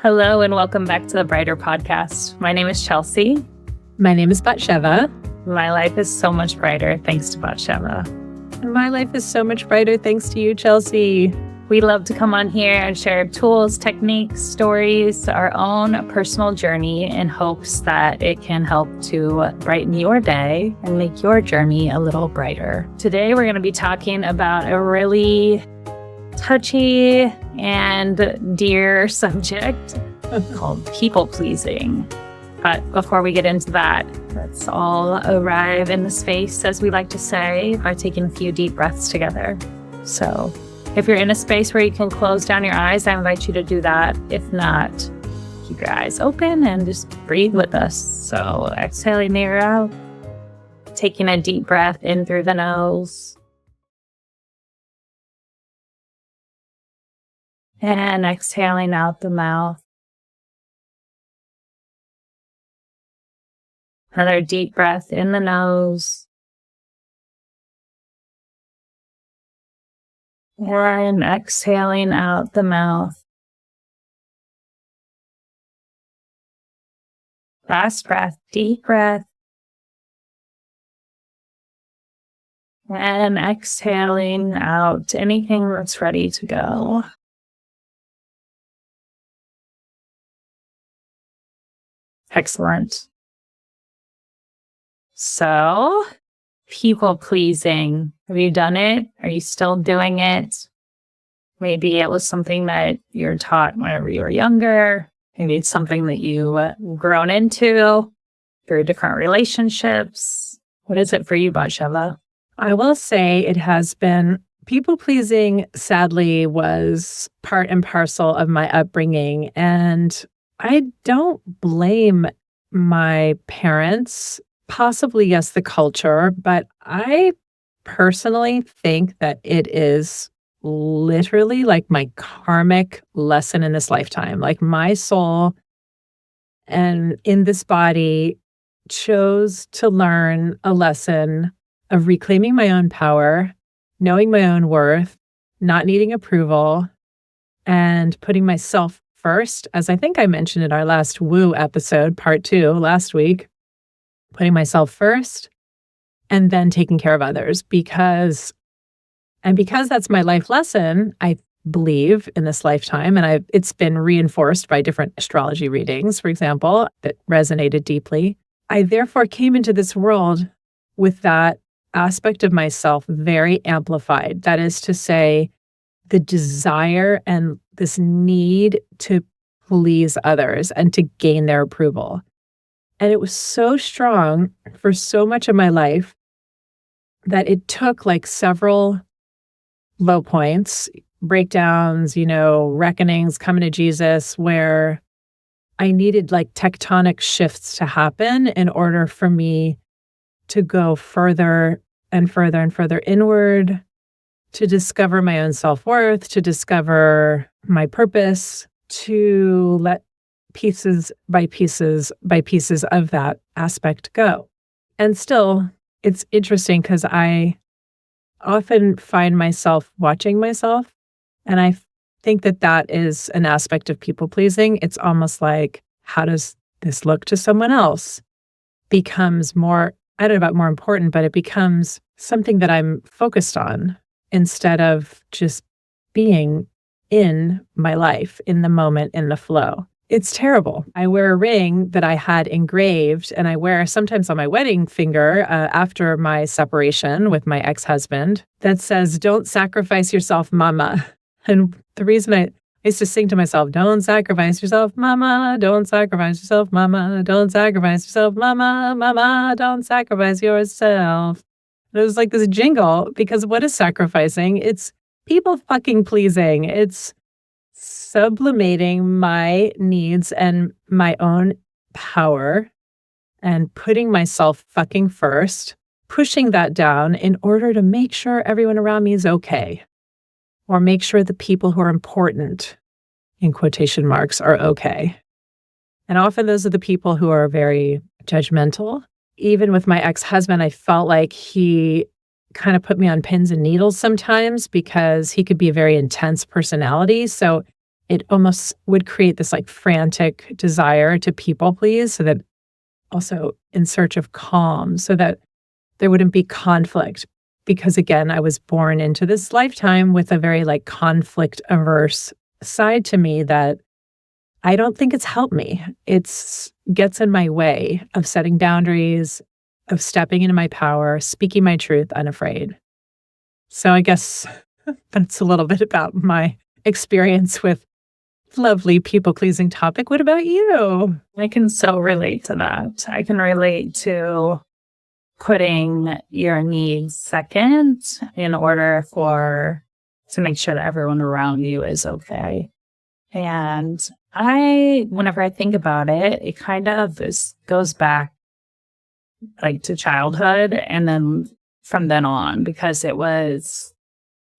Hello and welcome back to the Brighter Podcast. My name is Chelsea. My name is BatSheva. My life is so much brighter thanks to BatSheva. And my life is so much brighter thanks to you, Chelsea. We love to come on here and share tools, techniques, stories, our own personal journey in hopes that it can help to brighten your day and make your journey a little brighter. Today, we're going to be talking about a really touchy and dear subject called people pleasing. But before we get into that, let's all arrive in the space, as we like to say, by taking a few deep breaths together. So if you're in a space where you can close down your eyes, I invite you to do that. If not, keep your eyes open and just breathe with us. So exhaling the air out, taking a deep breath in through the nose, and exhaling out the mouth. Another deep breath in the nose. And exhaling out the mouth. Last breath, deep breath. And exhaling out anything that's ready to go. Excellent. So, people pleasing. Have you done it? Are you still doing it? Maybe it was something that you're taught whenever you were younger. Maybe it's something that you've grown into through different relationships. What is it for you, BatSheva? I will say it has been people pleasing, sadly, was part and parcel of my upbringing. And I don't blame my parents. Possibly, yes, the culture, but I personally think that it is literally like my karmic lesson in this lifetime. Like my soul and in this body chose to learn a lesson of reclaiming my own power, knowing my own worth, not needing approval, and putting myself first, as I think I mentioned in our last Woo episode, part 2, last week. Putting myself first and then taking care of others because that's my life lesson, I believe, in this lifetime. And it's been reinforced by different astrology readings, for example, that resonated deeply. I therefore came into this world with that aspect of myself very amplified. That is to say, the desire and this need to please others and to gain their approval. And it was so strong for so much of my life that it took like several low points, breakdowns, reckonings, coming to Jesus, where I needed like tectonic shifts to happen in order for me to go further and further and further inward, to discover my own self-worth, to discover my purpose, to let pieces by pieces of that aspect go. And still, it's interesting because I often find myself watching myself, and I think that that is an aspect of people pleasing. It's almost like, how does this look to someone else? Becomes more, I don't know about more important, but it becomes something that I'm focused on instead of just being in my life, in the moment, in the flow. It's terrible. I wear a ring that I had engraved, and I wear sometimes on my wedding finger after my separation with my ex-husband that says, "Don't sacrifice yourself, mama." And the reason I used to sing to myself, "Don't sacrifice yourself, mama. Don't sacrifice yourself, mama. Don't sacrifice yourself, mama. Mama, don't sacrifice yourself." And it was like this jingle, because what is sacrificing? It's people fucking pleasing. It's sublimating my needs and my own power and putting myself fucking first, pushing that down in order to make sure everyone around me is okay, or make sure the people who are important, in quotation marks, are okay. And often those are the people who are very judgmental. Even with my ex-husband, I felt like he kind of put me on pins and needles sometimes because he could be a very intense personality. So it almost would create this like frantic desire to people please, so that also in search of calm, so that there wouldn't be conflict. Because again, I was born into this lifetime with a very like conflict averse side to me that I don't think it's helped me. It's gets in my way of setting boundaries, of stepping into my power, speaking my truth unafraid. So I guess that's a little bit about my experience with lovely people pleasing topic. What about you? I can so relate to that. I can relate to putting your needs second in order to make sure that everyone around you is okay. And whenever I think about it, it kind of goes back like to childhood and then from then on, because it was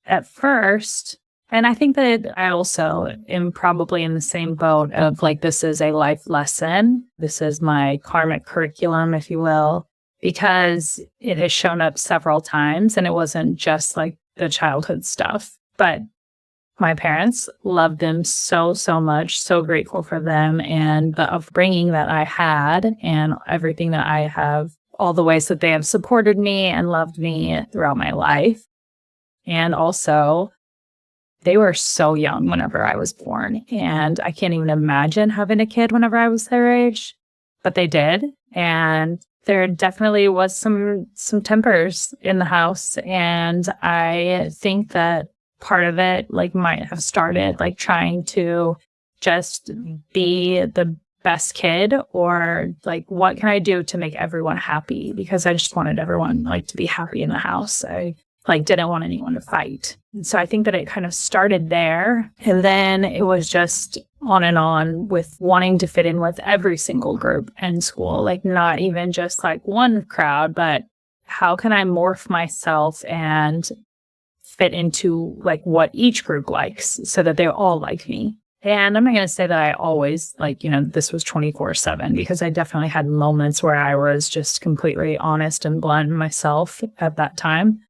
at first, and I think that I also am probably in the same boat of like, this is a life lesson. This is my karmic curriculum, if you will, because it has shown up several times and it wasn't just like the childhood stuff, but my parents loved them so, so much, so grateful for them and the upbringing that I had and everything that I have, all the ways that they have supported me and loved me throughout my life. And also, they were so young whenever I was born, and I can't even imagine having a kid whenever I was their age, but they did. And there definitely was some tempers in the house, and I think that part of it like might have started like trying to just be the best kid, or like what can I do to make everyone happy, because I just wanted everyone like to be happy in the house. I like didn't want anyone to fight. And so I think that it kind of started there, and then it was just on with wanting to fit in with every single group in school, like not even just like one crowd, but how can I morph myself and fit into like what each group likes so that they all like me. And I'm not going to say that I always like, this was 24/7, because I definitely had moments where I was just completely honest and blunt myself at that time.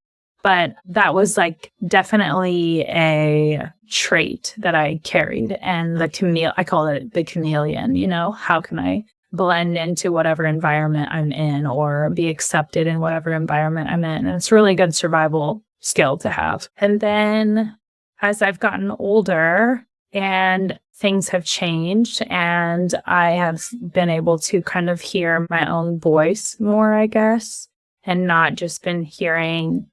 But that was like definitely a trait that I carried. And I call it the chameleon, how can I blend into whatever environment I'm in or be accepted in whatever environment I'm in. And it's really good survival skill to have. And then as I've gotten older and things have changed and I have been able to kind of hear my own voice more, I guess, and not just been hearing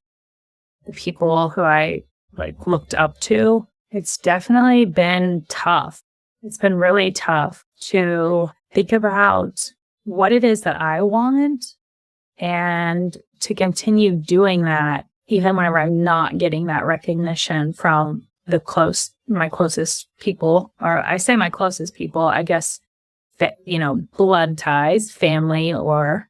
the people who I like looked up to, it's definitely been tough. It's been really tough to think about what it is that I want and to continue doing that even whenever I'm not getting that recognition from my closest people, or I say my closest people, I guess, that, blood ties, family, or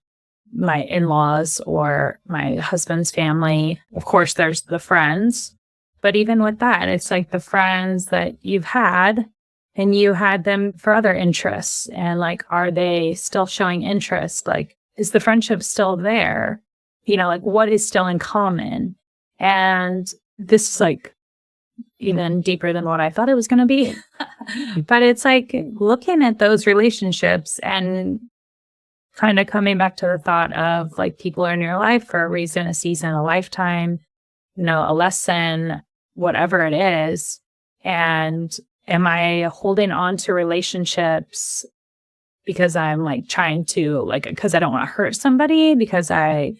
my in-laws, or my husband's family. Of course, there's the friends. But even with that, it's like the friends that you've had, and you had them for other interests. And like, are they still showing interest? Like, is the friendship still there? Like what is still in common? And this is like even deeper than what I thought it was going to be. But it's like looking at those relationships and kind of coming back to the thought of like people are in your life for a reason, a season, a lifetime, a lesson, whatever it is. And am I holding on to relationships because I'm like trying to because I don't want to hurt somebody, because I,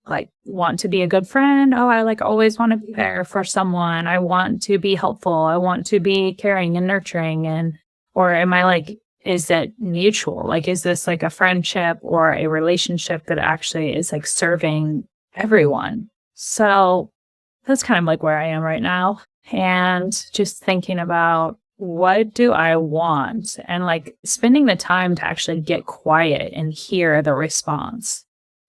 like want to be a good friend. Oh, I like always want to be there for someone. I want to be helpful. I want to be caring and nurturing. Or am I like, is it mutual? Like, is this like a friendship or a relationship that actually is like serving everyone? So that's kind of like where I am right now. And just thinking about what do I want, and like spending the time to actually get quiet and hear the response.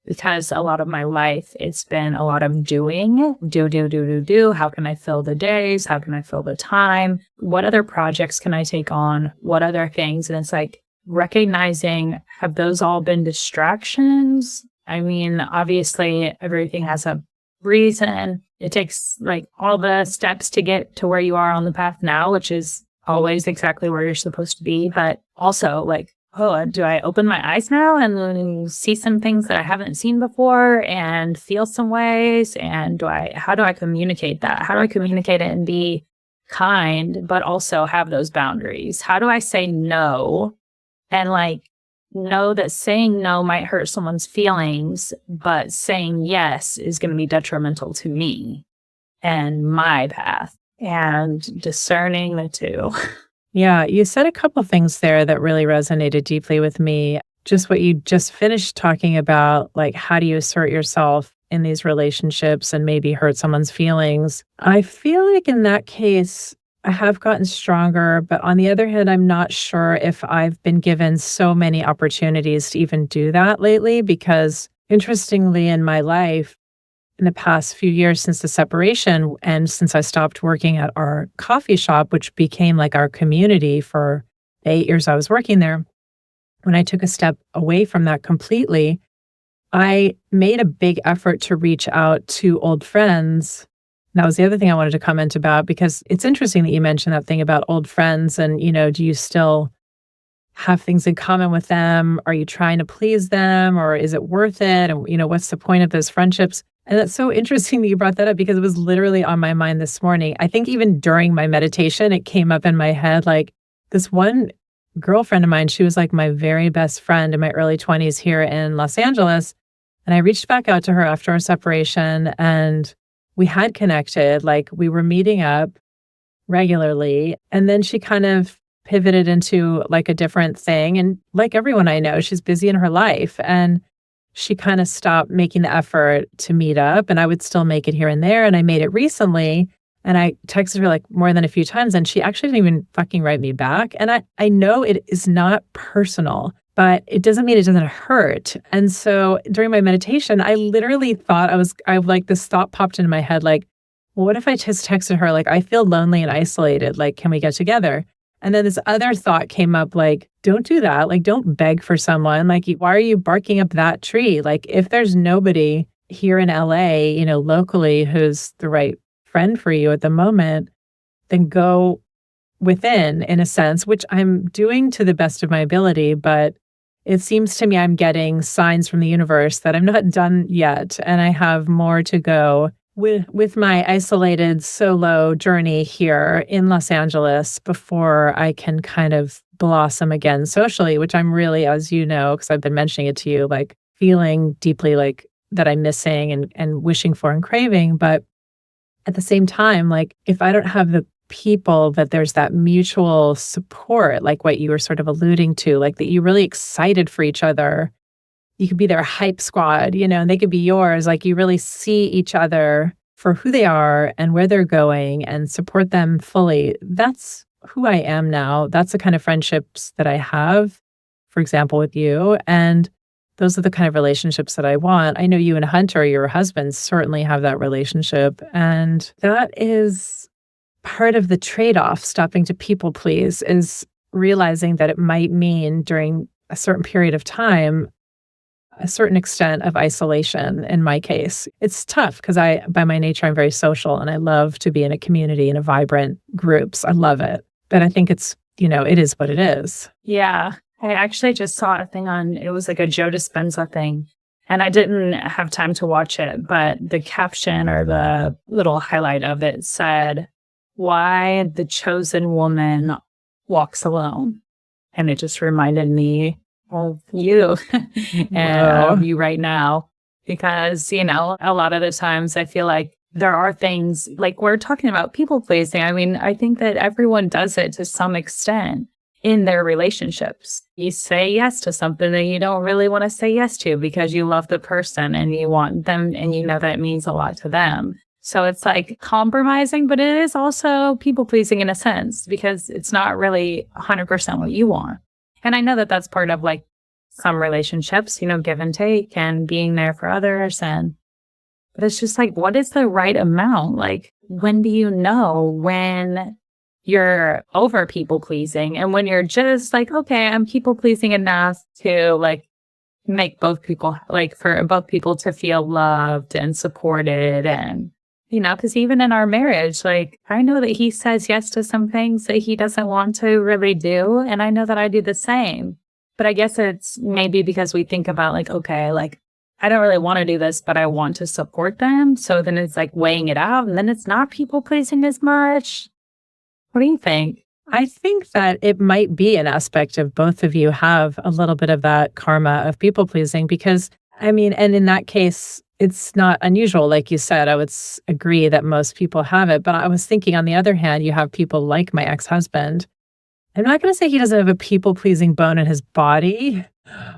Because a lot of my life, it's been a lot of doing, do. How can I fill the days? How can I fill the time? What other projects can I take on? What other things? And it's like recognizing, have those all been distractions? I mean, obviously, everything has a reason. It takes like all the steps to get to where you are on the path now, which is always exactly where you're supposed to be, but also like, oh, do I open my eyes now and see some things that I haven't seen before and feel some ways? And how do I communicate that? How do I communicate it and be kind, but also have those boundaries? How do I say no and like know that saying no might hurt someone's feelings, but saying yes is going to be detrimental to me and my path, and discerning the two. Yeah, you said a couple things there that really resonated deeply with me. Just what you just finished talking about, like how do you assert yourself in these relationships and maybe hurt someone's feelings. I feel like in that case, I have gotten stronger, but on the other hand, I'm not sure if I've been given so many opportunities to even do that lately, because interestingly, in my life, in the past few years since the separation and since I stopped working at our coffee shop, which became like our community for the 8 years I was working there, when I took a step away from that completely, I made a big effort to reach out to old friends. That was the other thing I wanted to comment about, because it's interesting that you mentioned that thing about old friends and, do you still have things in common with them? Are you trying to please them, or is it worth it? And, what's the point of those friendships? And that's so interesting that you brought that up, because it was literally on my mind this morning. I think even during my meditation, it came up in my head, like this one girlfriend of mine, she was like my very best friend in my early 20s here in Los Angeles. And I reached back out to her after our separation, and we had connected, like we were meeting up regularly. And then she kind of pivoted into like a different thing. And like everyone I know, she's busy in her life. And she kind of stopped making the effort to meet up, and I would still make it here and there. And I made it recently, and I texted her like more than a few times, and she actually didn't even fucking write me back. And I know it is not personal, but it doesn't mean it doesn't hurt. And so during my meditation, I literally thought I like this thought popped into my head, like, well, what if I just texted her, like, I feel lonely and isolated, like, can we get together? And then this other thought came up, like, don't do that. Like, don't beg for someone. Like, why are you barking up that tree? Like, if there's nobody here in LA, locally who's the right friend for you at the moment, then go within, in a sense, which I'm doing to the best of my ability. But it seems to me I'm getting signs from the universe that I'm not done yet, and I have more to go with my isolated solo journey here in Los Angeles before I can kind of blossom again socially, which I'm really, as you know, because I've been mentioning it to you, like feeling deeply like that I'm missing and wishing for and craving. But at the same time, like if I don't have the people that there's that mutual support, like what you were sort of alluding to, like that you're really excited for each other. You could be their hype squad, and they could be yours. Like you really see each other for who they are and where they're going and support them fully. That's who I am now. That's the kind of friendships that I have, for example, with you. And those are the kind of relationships that I want. I know you and Hunter, your husband, certainly have that relationship. And that is part of the trade-off, stopping to people please, is realizing that it might mean during a certain period of time a certain extent of isolation. In my case, it's tough because by my nature, I'm very social and I love to be in a community and a vibrant groups. I love it. But I think it's, it is what it is. Yeah. I actually just saw a thing it was like a Joe Dispenza thing, and I didn't have time to watch it, but the caption or the little highlight of it said, "Why the chosen woman walks alone." And it just reminded me of you and of you right now, because, a lot of the times I feel like there are things like we're talking about people pleasing. I mean, I think that everyone does it to some extent in their relationships. You say yes to something that you don't really want to say yes to because you love the person and you want them and that it means a lot to them. So it's like compromising, but it is also people pleasing in a sense because it's not really 100% what you want. And I know that that's part of like some relationships, give and take and being there for others. But it's just like, what is the right amount? Like, when do you know when you're over people pleasing and when you're just like, okay, I'm people pleasing enough to like make both people, like for both people to feel loved and supported and Because even in our marriage, like, I know that he says yes to some things that he doesn't want to really do. And I know that I do the same. But I guess it's maybe because we think about, like, okay, like, I don't really want to do this, but I want to support them. So then it's like weighing it out. And then it's not people pleasing as much. What do you think? I think that it might be an aspect of both of you have a little bit of that karma of people pleasing because, I mean, and in that case, it's not unusual. Like you said, I would agree that most people have it. But I was thinking, on the other hand, you have people like my ex husband. I'm not going to say he doesn't have a people pleasing bone in his body,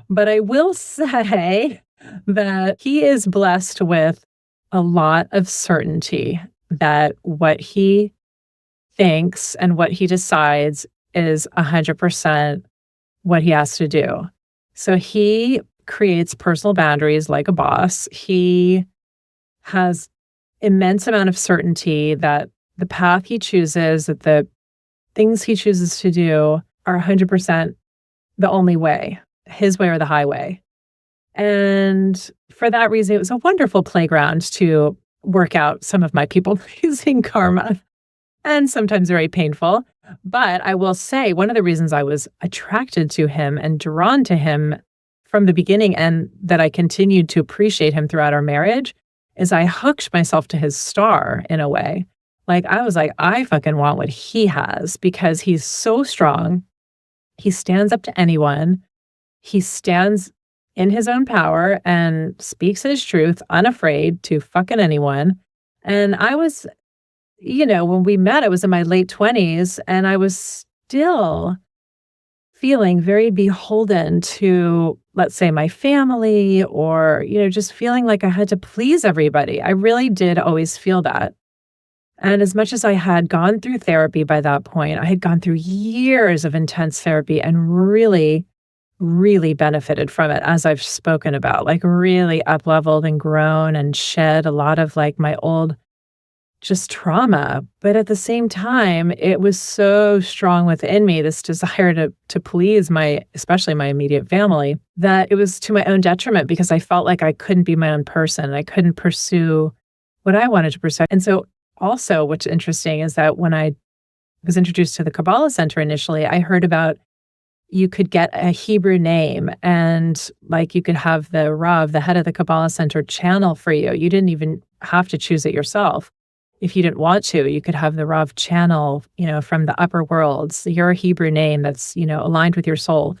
but I will say that he is blessed with a lot of certainty that what he thinks and what he decides is 100% what he has to do. So he creates personal boundaries like a boss. He has immense amount of certainty that the path he chooses, that the things he chooses to do are 100% the only way, his way or the highway. And for that reason, it was a wonderful playground to work out some of my people pleasing karma, and sometimes very painful. But I will say one of the reasons I was attracted to him and drawn to him from the beginning, and that I continued to appreciate him throughout our marriage, is I hooked myself to his star in a way. Like, I was like, I fucking want what he has because he's so strong. He stands up to anyone. He stands in his own power and speaks his truth, unafraid to fucking anyone. And I was, when we met, I was in my late 20s and I was still feeling very beholden to, let's say, my family or, just feeling like I had to please everybody. I really did always feel that. And as much as I had gone through therapy by that point, I had gone through years of intense therapy and really, really benefited from it, as I've spoken about, like really up-leveled and grown and shed a lot of like my old just trauma. But at the same time, it was so strong within me, this desire to please especially my immediate family, that it was to my own detriment because I felt like I couldn't be my own person. I couldn't pursue what I wanted to pursue. And so also what's interesting is that when I was introduced to the Kabbalah Center initially, I heard about you could get a Hebrew name and like you could have the Rav, the head of the Kabbalah Center, channel for you. You didn't even have to choose it yourself. If you didn't want to, you could have the Rav channel, from the upper worlds, your Hebrew name that's, aligned with your soul.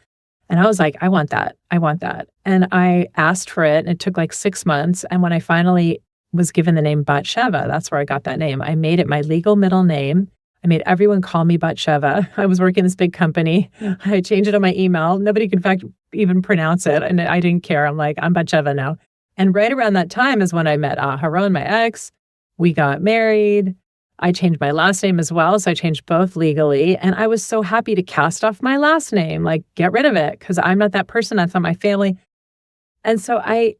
And I was like, I want that. I want that. And I asked for it. And it took like 6 months. And when I finally was given the name BatSheva, that's where I got that name. I made it my legal middle name. I made everyone call me BatSheva. I was working in this big company. I changed it on my email. Nobody could, in fact, even pronounce it. And I didn't care. I'm like, I'm BatSheva now. And right around that time is when I met Haron, my ex. We got married. I changed my last name as well. So I changed both legally. And I was so happy to cast off my last name, like get rid of it, because I'm not that person. That's not my family. And so I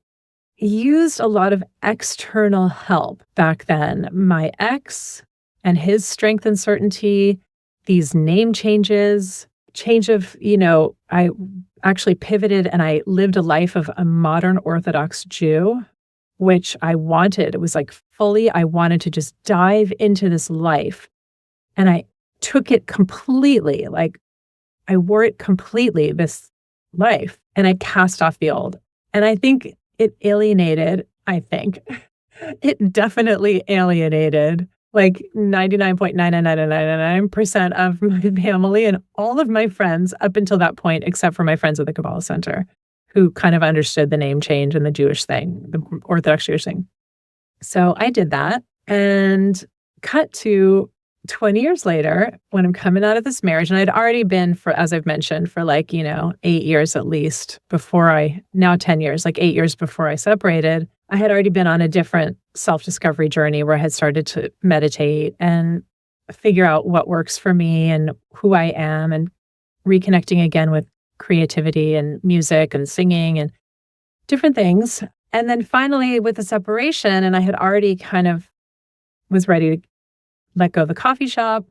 used a lot of external help back then. My ex and his strength and certainty, these name changes, change of, I actually pivoted and I lived a life of a modern Orthodox Jew, which I wanted. It was like fully, I wanted to just dive into this life. And I took it completely, like I wore it completely, this life, and I cast off the old. And I think it it definitely alienated like 99.99999% of my family and all of my friends up until that point, except for my friends at the Kabbalah Center, who kind of understood the name change and the Jewish thing, the Orthodox Jewish thing. So I did that and cut to 20 years later when I'm coming out of this marriage. And I'd already been as I've mentioned, for 8 years at least now 10 years, like 8 years before I separated. I had already been on a different self-discovery journey where I had started to meditate and figure out what works for me and who I am and reconnecting again with creativity and music and singing and different things. And then finally with the separation, and I had already kind of was ready to let go of the coffee shop.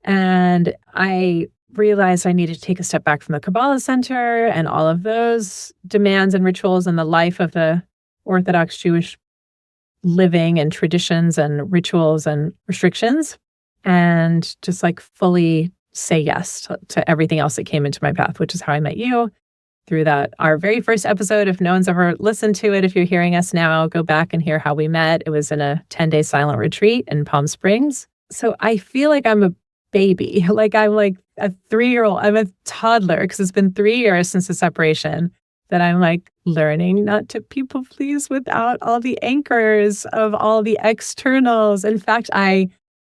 And I realized I needed to take a step back from the Kabbalah Center and all of those demands and rituals and the life of the Orthodox Jewish living and traditions and rituals and restrictions, and just like fully say yes to everything else that came into my path, which is how I met you through our very first episode. If no one's ever listened to it, if you're hearing us now, go back and hear how we met. It was in a 10-day silent retreat in Palm Springs. So I feel like I'm a baby, like I'm like a 3-year-old, I'm a toddler, because it's been 3 years since the separation, that I'm like learning not to people please without all the anchors of all the externals. In fact, I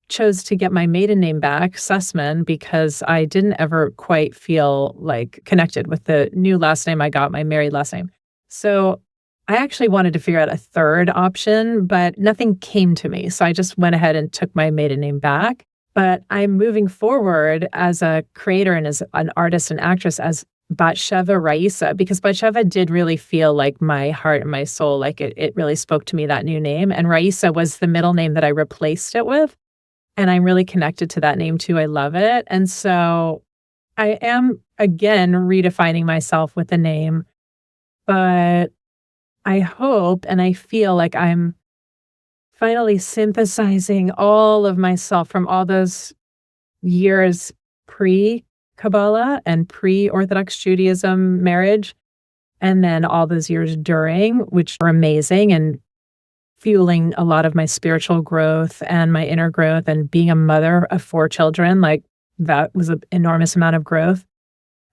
chose to get my maiden name back, Sussman, because I didn't ever quite feel like connected with the new last name I got, my married last name. So I actually wanted to figure out a third option, but nothing came to me. So I just went ahead and took my maiden name back. But I'm moving forward as a creator and as an artist and actress as BatSheva Raisa, because BatSheva did really feel like my heart and my soul, like it really spoke to me, that new name. And Raisa was the middle name that I replaced it with. And I'm really connected to that name too. I love it. And so I am, again, redefining myself with the name. But I hope and I feel like I'm finally synthesizing all of myself from all those years pre-Kabbalah and pre-Orthodox Judaism marriage, and then all those years during, which are amazing and fueling a lot of my spiritual growth and my inner growth, and being a mother of 4 children, like that was an enormous amount of growth.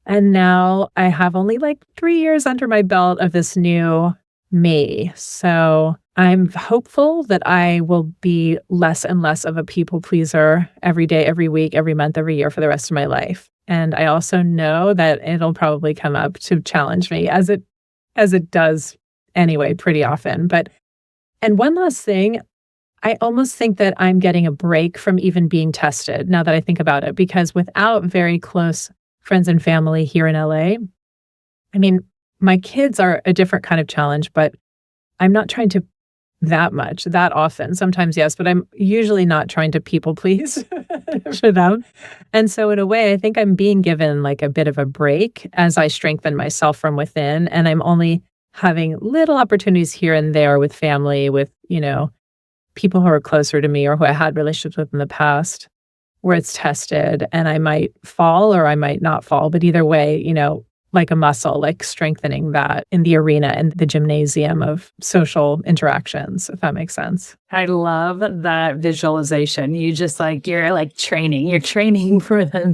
And now I have only like 3 years under my belt of this new me. So I'm hopeful that I will be less and less of a people pleaser every day, every week, every month, every year for the rest of my life. And I also know that it'll probably come up to challenge me as it does anyway, pretty often. And one last thing, I almost think that I'm getting a break from even being tested now that I think about it, because without very close friends and family here in LA, I mean, my kids are a different kind of challenge, but I'm not trying to that often. Sometimes, yes, but I'm usually not trying to people please for them. And so in a way, I think I'm being given like a bit of a break as I strengthen myself from within. And I'm only having little opportunities here and there with family, with, people who are closer to me or who I had relationships with in the past, where it's tested and I might fall or I might not fall. But either way, like a muscle, like strengthening that in the arena and the gymnasium of social interactions, if that makes sense. I love that visualization. You're like training. You're training for the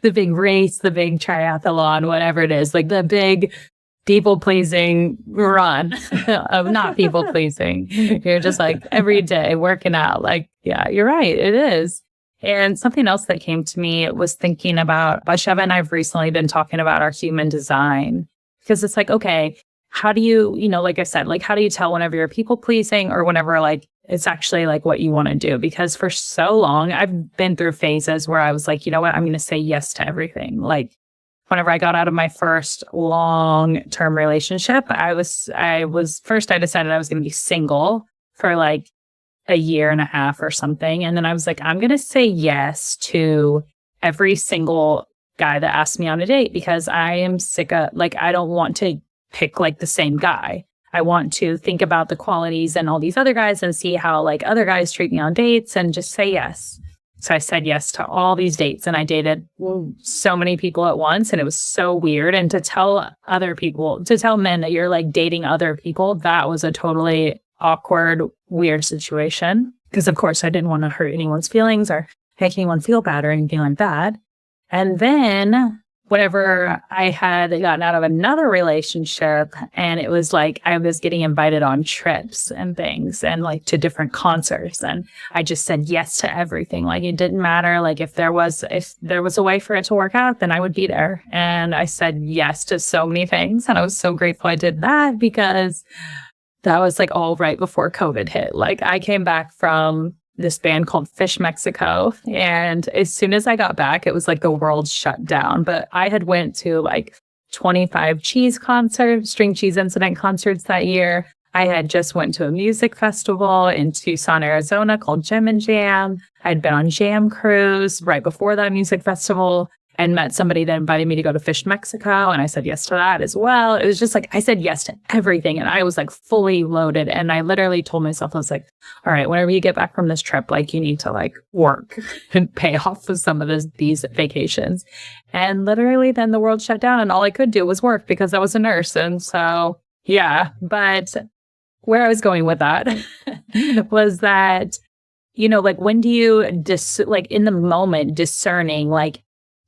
big race, the big triathlon, whatever it is, like the big people pleasing run of not people pleasing. You're just like every day working out. Like, yeah, you're right. It is. And something else that came to me was thinking about BatSheva and I've recently been talking about our human design, because it's like, okay, how do you, like I said, like, how do you tell whenever you're people pleasing or whenever like it's actually like what you want to do? Because for so long, I've been through phases where I was like, you know what, I'm going to say yes to everything. Like whenever I got out of my first long-term relationship, I decided I was going to be single for like a year and a half or something. And then I was like, I'm going to say yes to every single guy that asked me on a date, because I am sick of, like, I don't want to pick like the same guy. I want to think about the qualities and all these other guys and see how like other guys treat me on dates and just say yes. So I said yes to all these dates, and I dated so many people at once, and it was so weird. And to tell men that you're like dating other people, that was a totally awkward, weird situation, because of course I didn't want to hurt anyone's feelings or make anyone feel bad or anything like that. And then whenever I had gotten out of another relationship, and it was like I was getting invited on trips and things and like to different concerts, and I just said yes to everything. Like it didn't matter. Like if there was a way for it to work out, then I would be there. And I said yes to so many things, and I was so grateful I did that, because that was like all right before COVID hit. Like I came back from this band called Fish Mexico, and as soon as I got back, it was like the world shut down. But I had went to like 25 string cheese incident concerts that year. I had just went to a music festival in Tucson, Arizona called Gem and Jam. I'd been on Jam Cruise right before that music festival. and met somebody that invited me to go to Fish Mexico. And I said yes to that as well. It was just like, I said yes to everything. And I was like fully loaded. And I literally told myself, I was like, all right, whenever you get back from this trip, like you need to like work and pay off of some of these vacations. And literally then the world shut down and all I could do was work because I was a nurse. And so, yeah, but where I was going with that was that, you know, like when do you like in the moment discerning, like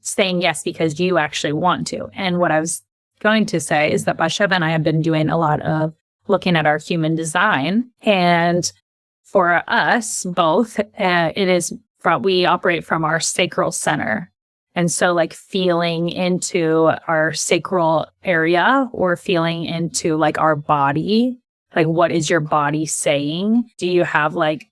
saying yes because you actually want to. And what I was going to say is that BatSheva and I have been doing a lot of looking at our human design. And for us both, it is we operate from our sacral center. And so like feeling into our sacral area or feeling into like our body, like what is your body saying? Do you have like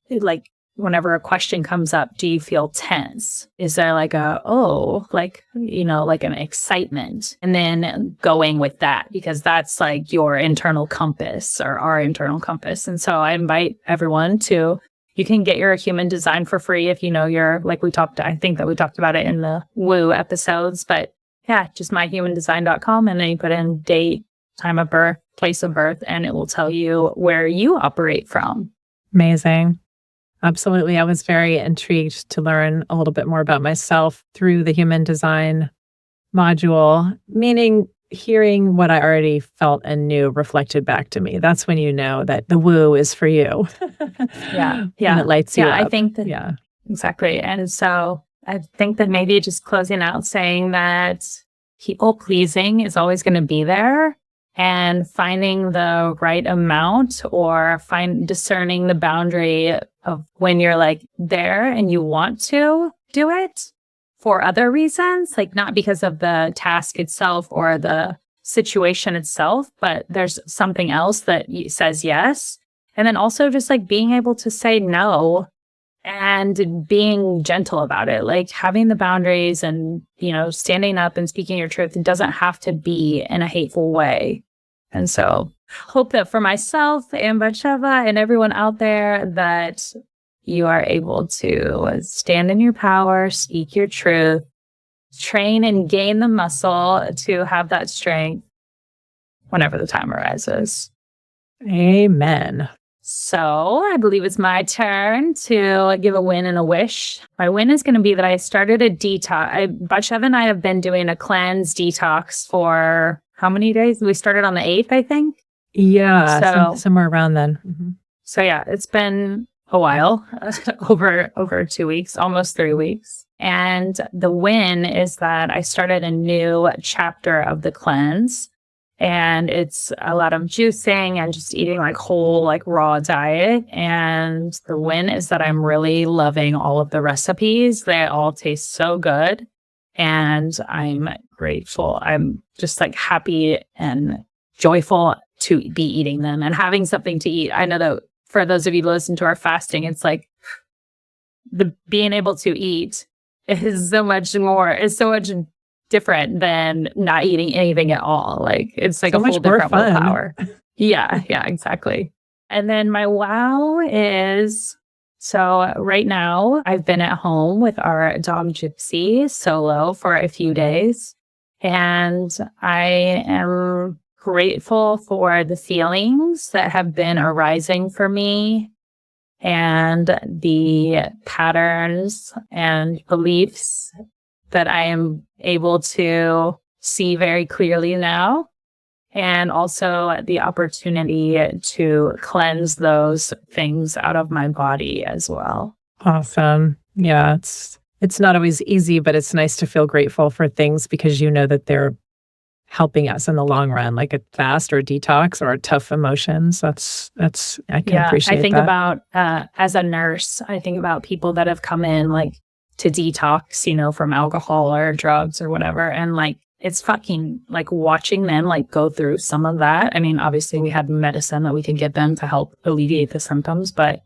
whenever a question comes up, do you feel tense? Is there like like an excitement? And then going with that, because that's like your internal compass or our internal compass. And so I invite everyone you can get your human design for free if you know I think that we talked about it in the woo episodes, but yeah, just myhumandesign.com. And then you put in date, time of birth, place of birth, and it will tell you where you operate from. Amazing. Absolutely. I was very intrigued to learn a little bit more about myself through the human design module, meaning hearing what I already felt and knew reflected back to me. That's when you know that the woo is for you. Yeah. And it lights you up. I think that, exactly. And so I think that maybe just closing out saying that people pleasing is always going to be there. And finding the right amount or discerning the boundary of when you're like there and you want to do it for other reasons, like not because of the task itself or the situation itself, but there's something else that says yes. And then also just like being able to say no and being gentle about it, like having the boundaries and, standing up and speaking your truth. It doesn't have to be in a hateful way. And so hope that for myself and BatSheva and everyone out there that you are able to stand in your power, speak your truth, train and gain the muscle to have that strength whenever the time arises. Amen. So I believe it's my turn to give a win and a wish. My win is going to be that I started a detox. BatSheva and I have been doing a cleanse detox for how many days? We started on the 8th, I think. Yeah, somewhere around then. Mm-hmm. So yeah, it's been a while, over 2 weeks, almost 3 weeks. And the win is that I started a new chapter of the cleanse. And it's a lot of juicing and just eating like whole, like raw diet. And the win is that I'm really loving all of the recipes. They all taste so good. And I'm grateful. I'm just like happy and joyful to be eating them and having something to eat. I know that for those of you who listen to our fasting, it's like the being able to eat is so much different than not eating anything at all. Like it's like so a whole different willpower. Yeah, exactly. And then my wow is, so right now I've been at home with our dog Gypsy solo for a few days. And I am grateful for the feelings that have been arising for me and the patterns and beliefs that I am able to see very clearly now, and also the opportunity to cleanse those things out of my body as well. Awesome. Yeah, it's not always easy, but it's nice to feel grateful for things because you know that they're helping us in the long run, like a fast or a detox or tough emotions. That's I can appreciate that. I think about as a nurse, I think about people that have come in like to detox, from alcohol or drugs or whatever. And like, it's fucking like watching them like go through some of that. I mean, obviously we had medicine that we could give them to help alleviate the symptoms, but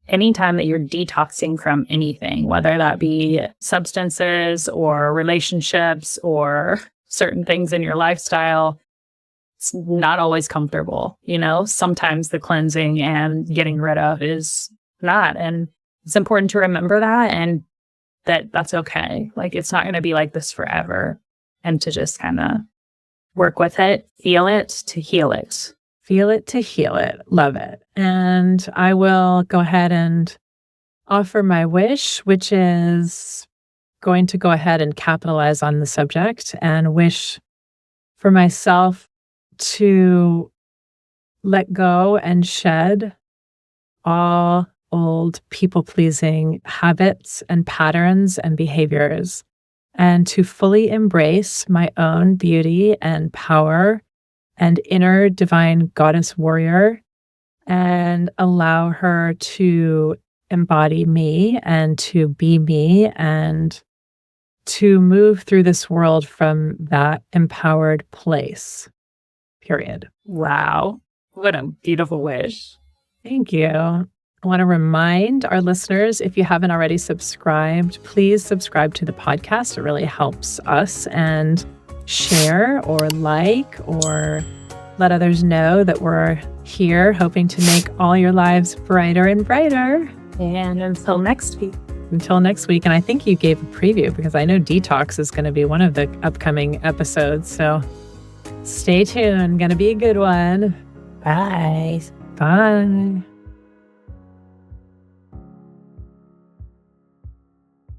anytime that you're detoxing from anything, whether that be substances or relationships or certain things in your lifestyle, it's not always comfortable. Sometimes the cleansing and getting rid of is not. And it's important to remember that and that that's okay. Like, it's not going to be like this forever. And to just kind of work with it, feel it to heal it. Feel it to heal it. Love it. And I will go ahead and offer my wish, which is going to go ahead and capitalize on the subject and wish for myself to let go and shed all old people-pleasing habits and patterns and behaviors, and to fully embrace my own beauty and power and inner divine goddess warrior, and allow her to embody me and to be me and to move through this world from that empowered place. Period. Wow. What a beautiful wish. Thank you. I want to remind our listeners, if you haven't already subscribed, please subscribe to the podcast. It really helps us, and share or like or let others know that we're here hoping to make all your lives brighter and brighter. And until next week. Until next week. And I think you gave a preview because I know Detox is going to be one of the upcoming episodes. So stay tuned. Going to be a good one. Bye. Bye.